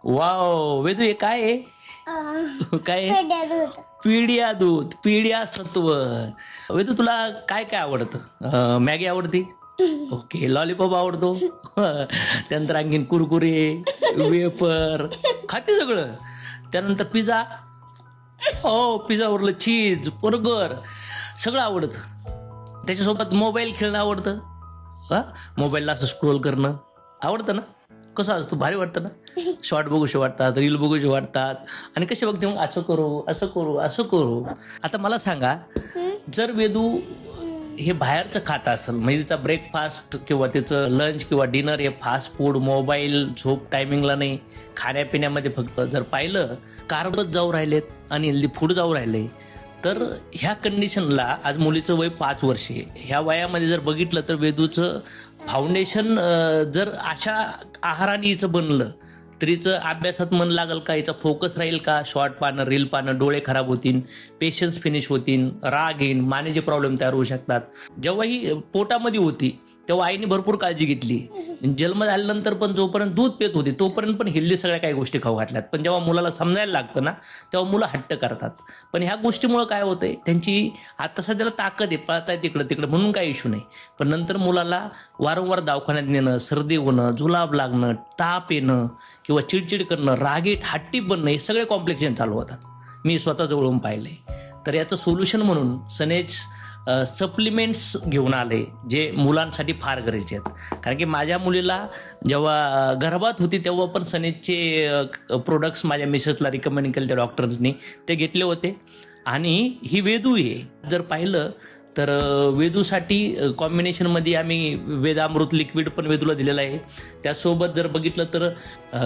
Wow Vedu हे काय आहे? काय आहे? पेढ्या दूध. पिढ्या दूध, पिढ्या सत्व. वेदू तुला काय काय आवडतं? मॅगी आवडती? ओके. लॉलीपॉप आवडतो? त्यानंतर आणखीन कुरकुरे, वेफर खाते सगळं. त्यानंतर पिझ्झा, हो पिझ्झावरलं चीज, बर्गर सगळं आवडतं. त्याच्यासोबत मोबाईल खेळणं आवडतं. हा, मोबाईलला असं स्क्रोल करणं आवडतं ना? कसं असतं, भारी वाटतं ना? शॉर्ट बघूशी वाटतात, रील बघूशी वाटतात. आणि कसे बघते मग, असं करू असं करू असं करू. आता मला सांगा, जर वेदू हे बाहेरचं खात असेल, म्हणजे तिचा ब्रेकफास्ट किंवा तिचं लंच किंवा डिनर हे फास्ट फूड, मोबाईल, झोप टायमिंगला नाही, खाण्यापिण्यामध्ये फक्त जर पाहिलं कार्बच जाऊ राहिलेत आणि हेल्दी फूड जाऊ राहिले, तर ह्या कंडिशनला आज मुलीचं वय 5 वर्षे, ह्या वयामध्ये जर बघितलं तर वेदूचं फाउंडेशन जर अशा आहाराने हिचं बनलं तर हिचं अभ्यासात मन लागल का? हिचा फोकस राहील का? शॉर्ट पाहणं, रील पाहणं, डोळे खराब होतील, पेशन्स फिनिश होतील, राग येईल, मानेचे प्रॉब्लेम तयार होऊ शकतात. जेव्हा ही पोटामध्ये होती तेव्हा आईने भरपूर काळजी घेतली. जन्म झाल्यानंतर पण जोपर्यंत दूध पित होती तोपर्यंत पण हेल्दी सगळ्या काही गोष्टी खाऊ घातल्यात. पण जेव्हा मुलाला समजायला लागतं ना, तेव्हा मुलं हट्ट करतात. पण ह्या गोष्टीमुळे काय होतंय, त्यांची आता सध्याला ताकद आहे, पळताय तिकडं तिकडं म्हणून काही इश्यू नाही. पण नंतर मुलाला वारंवार दवाखान्यात नेणं, सर्दी होणं, जुलाब लागणं, ताप येणं किंवा चिडचिड करणं, रागीट हट्टी बनणं, हे सगळे कॉम्प्लिकेशन चालू होतात. मी स्वतः जवळून पाहिलंय. तर याचं सोल्युशन म्हणून सनेज सप्लिमेंट्स घेऊन आले, जे मुलांसाठी फार गरजेचे आहेत. कारण की माझ्या मुलीला जेव्हा गर्भात होती तेव्हा पण सनेजचे प्रोडक्ट्स माझ्या मिसेसला रिकमेंड केले त्या डॉक्टर्सनी, ते घेतले होते. आणि ही वेदू आहे, जर पाहिलं तर वेदूसाठी कॉम्बिनेशनमध्ये आम्ही वेदामृत लिक्विड पण वेदूला दिलेलं आहे. त्यासोबत जर बघितलं तर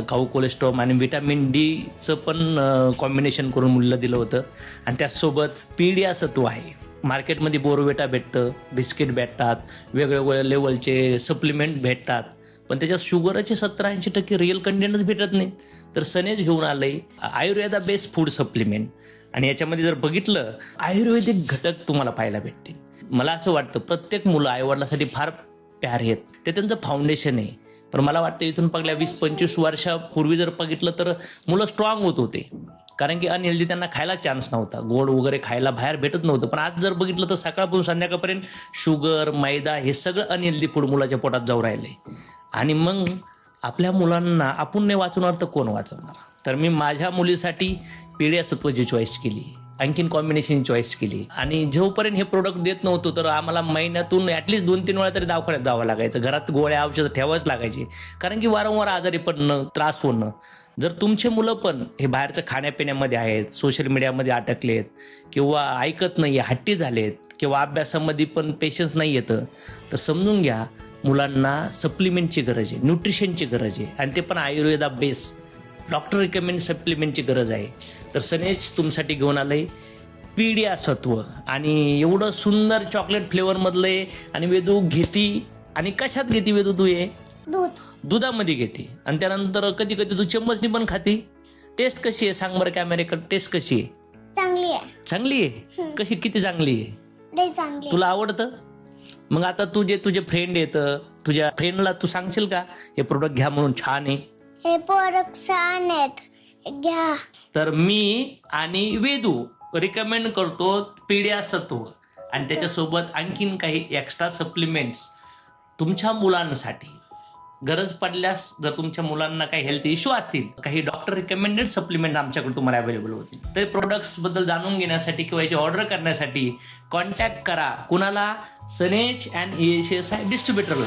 खाऊ कोलेस्ट्रॉल आणि विटॅमिन डीचं पण कॉम्बिनेशन करून मुलीला दिलं होतं. आणि त्याचसोबत पीडिया सत्व आहे. मार्केटमध्ये बोरवेटा भेटतं, बिस्किट भेटतात, वेगवेगळ्या लेवलचे सप्लिमेंट भेटतात, पण त्याच्यात शुगरचे 70-80% रिअल कंटेंटच भेटत नाही. तर सनेज घेऊन आलंय आयुर्वेदा बेस्ड फूड सप्लिमेंट. आणि याच्यामध्ये जर बघितलं आयुर्वेदिक घटक तुम्हाला पाहायला भेटतील. मला असं वाटतं प्रत्येक मुलं आईवडिलासाठी फार प्यारे आहेत, ते त्यांचं फाउंडेशन आहे. पण मला वाटतं इथून पगल्या 20-25 वर्षापूर्वी जर बघितलं तर मुलं स्ट्रॉंग होत होते, कारण की अनहेल्दी त्यांना खायला चान्स नव्हता, गोड वगैरे खायला बाहेर भेटत नव्हतं. पण आज जर बघितलं तर सकाळपासून संध्याकाळपर्यंत शुगर, मैदा हे सगळं अनहेल्दी फूड मुलाच्या पोटात जाऊ राहिले. आणि मग आपल्या मुलांना आपण नाही वाचवणार तर कोण वाचवणार? तर मी माझ्या मुलीसाठी पिढ्या सत्वाची चॉईस केली, आणखीन कॉम्बिनेशन चॉईस केली. आणि जोपर्यंत हे प्रोडक्ट देत नव्हतो तर आम्हाला महिन्यातून ॲटलिस्ट 2-3 वेळा तरी दवाखान्यात जावं लागायचं. घरात गोळ्या औषधं ठेवाच लागायची, कारण की वारंवार आजारी पडणं, त्रास होणं. जर तुमचे मुलं पण हे बाहेरचं खाण्यापिण्यामध्ये आहेत, सोशल मीडियामध्ये अटकलेत किंवा ऐकत नाही, हट्टी झालेत किंवा अभ्यासामध्ये पण पेशन्स नाही येतं, तर समजून घ्या मुलांना सप्लिमेंटची गरज आहे, न्यूट्रिशनची गरज आहे. आणि ते पण आयुर्वेदा बेस डॉक्टर रिकमेंड सप्लिमेंटची गरज आहे. तर सनेज तुमच्यासाठी घेऊन आलंय पीडिया सत्व. आणि एवढं सुंदर चॉकलेट फ्लेवरमधलं आहे. आणि वेदू घेती, आणि कशात घेते वेदू तू? हे दूध. दुधामध्ये घेते. आणि त्यानंतर कधी कधी तू चम्मचनी पण खाते. टेस्ट कशी आहे सांग बरं कॅमेरेकडे, टेस्ट कशी आहे? चांगली आहे. चांगली आहे? कशी, किती चांगली आहे? लय चांगली. तुला आवडतं? मग आता तुझे फ्रेंड येतं, तुझ्या फ्रेंडला तू सांगशील का हे प्रोडक्ट घ्या म्हणून, छान आहे, हे प्रोडक्ट छान आहेत, घ्या. तर मी आणि वेदू रिकमेंड करतो पीडिया सत्व. आणि त्याच्यासोबत आणखीन काही एक्स्ट्रा सप्लिमेंट्स तुमच्या मुलांसाठी. गरज पडल्यास जर तुमच्या मुलांना काही हेल्थ इश्यू असतील, काही डॉक्टर रिकमेंडेड सप्लिमेंट आमच्याकडे तुम्हाला अवेलेबल होतील. तर प्रोडक्ट्स बद्दल जाणून घेण्यासाठी किंवा याची ऑर्डर करण्यासाठी कॉन्टॅक्ट करा कुणाला? सनेज अँड ESI डिस्ट्रीब्युटरला.